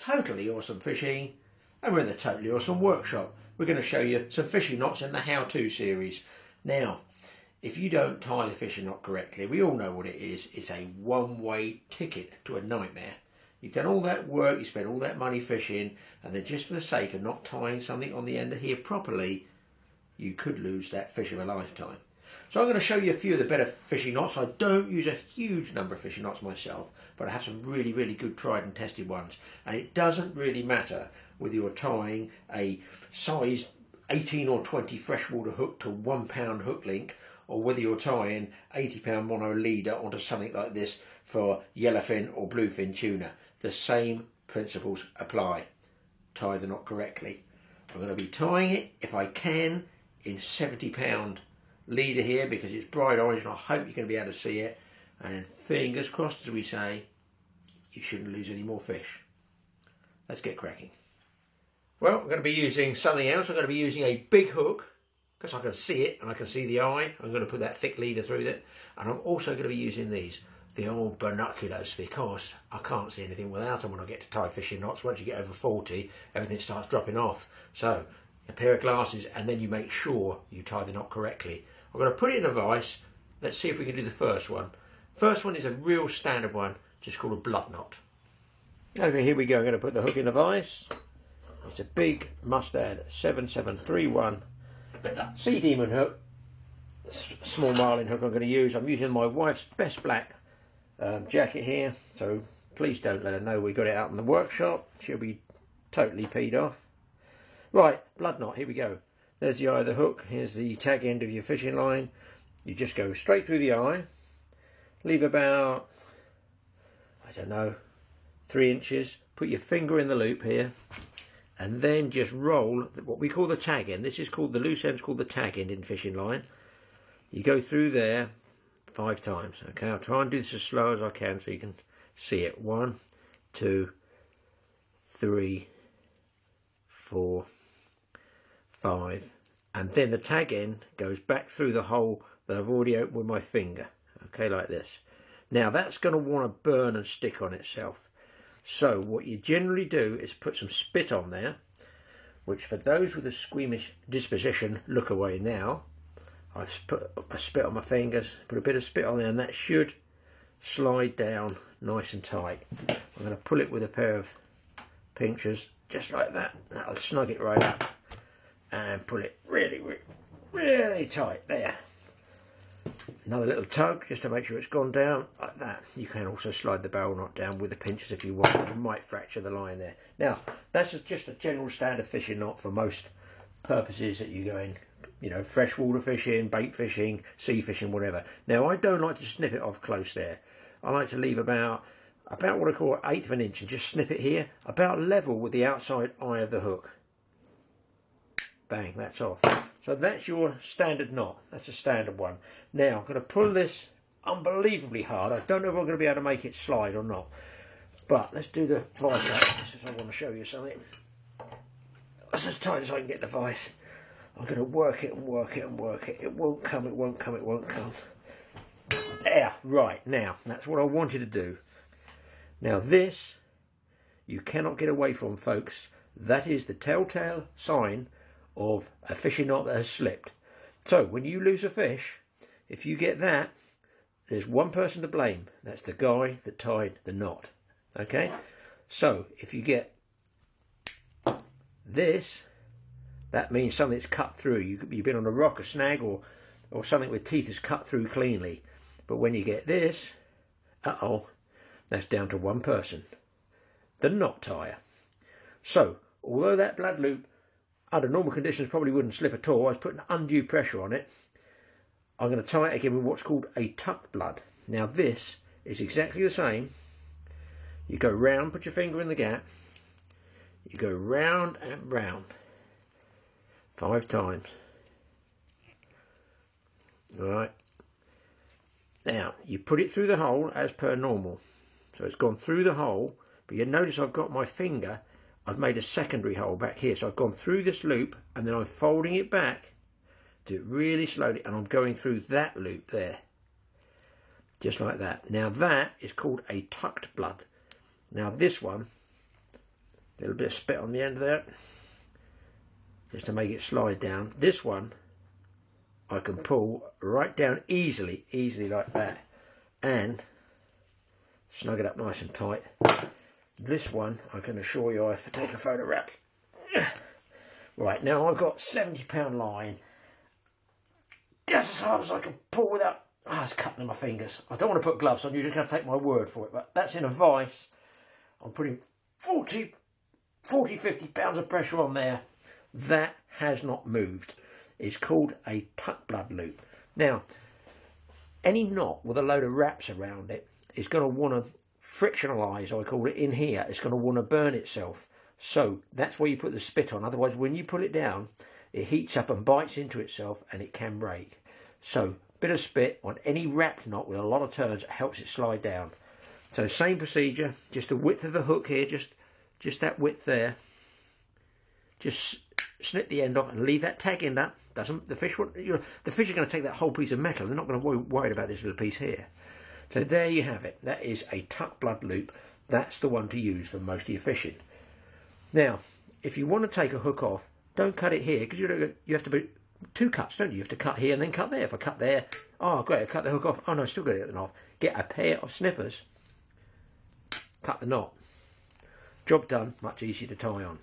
Totally Awesome Fishing, and we're in the Totally Awesome workshop. We're going to show you some fishing knots in the how-to series. Now, if you don't tie the fishing knot correctly, we all know what it is. It's a one-way ticket to a nightmare. You've done all that work, you spent all that money fishing, and then just for the sake of not tying something on the end of here properly, you could lose that fish of a lifetime. So I'm going to show you a few of the better fishing knots. I don't use a huge number of fishing knots myself, but I have some really, really good tried and tested ones. And it doesn't really matter whether you're tying a size 18 or 20 freshwater hook to 1 pound hook link, or whether you're tying 80 pound mono leader onto something like this for yellowfin or bluefin tuna. The same principles apply. Tie the knot correctly. I'm going to be tying it, if I can, in 70 pound leader here because it's bright orange and I hope you're going to be able to see it, and fingers crossed, as we say, you shouldn't lose any more fish. Let's get cracking. Well, I'm going to be using something else. I'm going to be using a big hook because I can see it and I can see the eye. I'm going to put that thick leader through it, and I'm also going to be using the old binoculars, because I can't see anything without them when I get to tie fishing knots. Once you get over 40, everything starts dropping off. So a pair of glasses, and then you make sure you tie the knot correctly. I'm going to put it in a vise. Let's see if we can do the first one. First one is a real standard one, just called a blood knot. Okay, here we go. I'm going to put the hook in a vise. It's a big Mustad 7731 Sea Demon hook, small marlin hook I'm going to use. I'm using my wife's best black jacket here, so please don't let her know we got it out in the workshop. She'll be totally peed off. Right, blood knot, here we go. There's the eye of the hook. Here's the tag end of your fishing line. You just go straight through the eye, leave about, I don't know, 3 inches. Put your finger in the loop here, and then just roll what we call the tag end. This is called, the loose end's called the tag end in fishing line. You go through there 5 times. Okay, I'll try and do this as slow as I can so you can see it. 1, 2, 3, 4, 5, and then the tag end goes back through the hole that I've already opened with my finger. Okay, like this. Now that's going to want to burn and stick on itself. So what you generally do is put some spit on there, which for those with a squeamish disposition, look away now. I've put a spit on my fingers, put a bit of spit on there, and that should slide down nice and tight. I'm going to pull it with a pair of pinchers, just like that. That'll snug it right up, and pull it really, really, really tight there. Another little tug just to make sure it's gone down like that. You can also slide the barrel knot down with the pinchers if you want. You might fracture the line there. Now that's just a general standard fishing knot for most purposes that you go in, you know, freshwater fishing, bait fishing, sea fishing, whatever. Now I don't like to snip it off close there. I like to leave about what I call 1/8 of an inch and just snip it here, about level with the outside eye of the hook. Bang, that's off. So that's your standard knot. That's a standard one. Now I'm going to pull this unbelievably hard. I don't know if I'm going to be able to make it slide or not, but let's do the vise up because I want to show you something. That's as tight as I can get the vise. I'm going to work it and work it and work it. It won't come, it won't come, it won't come. There, right, now that's what I wanted to do. Now this you cannot get away from, folks. That is the telltale sign of a fishing knot that has slipped. So when you lose a fish, if you get that, there's one person to blame. That's the guy that tied the knot. Okay, so if you get this, that means something's cut through. You've been on a rock, a snag, or something with teeth is cut through cleanly. But when you get this, that's down to one person, the knot tire. So although that blood loop under normal conditions probably wouldn't slip at all, I was putting undue pressure on it. I'm going to tie it again with what's called a tucked blood. Now this is exactly the same. You go round, put your finger in the gap, you go round and round 5 times. Alright, now you put it through the hole as per normal. So it's gone through the hole, but you notice I've got my finger, I've made a secondary hole back here. So I've gone through this loop and then I'm folding it back, do it really slowly, and I'm going through that loop there. Just like that. Now that is called a tucked blood. Now this one, A little bit of spit on the end there, just to make it slide down. This one I can pull right down easily like that, and snug it up nice and tight. This one, I can assure you, I have to take a photo wrap. Right, now I've got 70-pound line. That's as hard as I can pull without... it's cutting in my fingers. I don't want to put gloves on, you just have to take my word for it. But that's in a vice. I'm putting 40, 50 pounds of pressure on there. That has not moved. It's called a tuck blood loop. Now, any knot with a load of wraps around it is going to want to frictionalise, I call it, in here. It's going to want to burn itself. So that's where you put the spit on. Otherwise, when you pull it down, it heats up and bites into itself and it can break. So, bit of spit on any wrapped knot with a lot of turns helps it slide down. So same procedure, just the width of the hook here, just that width there. Just snip the end off and leave that tag in that. The fish are going to take that whole piece of metal. They're not going to be worried about this little piece here. So there you have it. That is a tuck blood loop. That's the one to use for most of your fishing. Now, if you want to take a hook off, don't cut it here, because you have to put 2 cuts, don't you? You have to cut here and then cut there. If I cut there, oh great, I cut the hook off. Oh no, I still got to get the knot. Get a pair of snippers, cut the knot. Job done, much easier to tie on.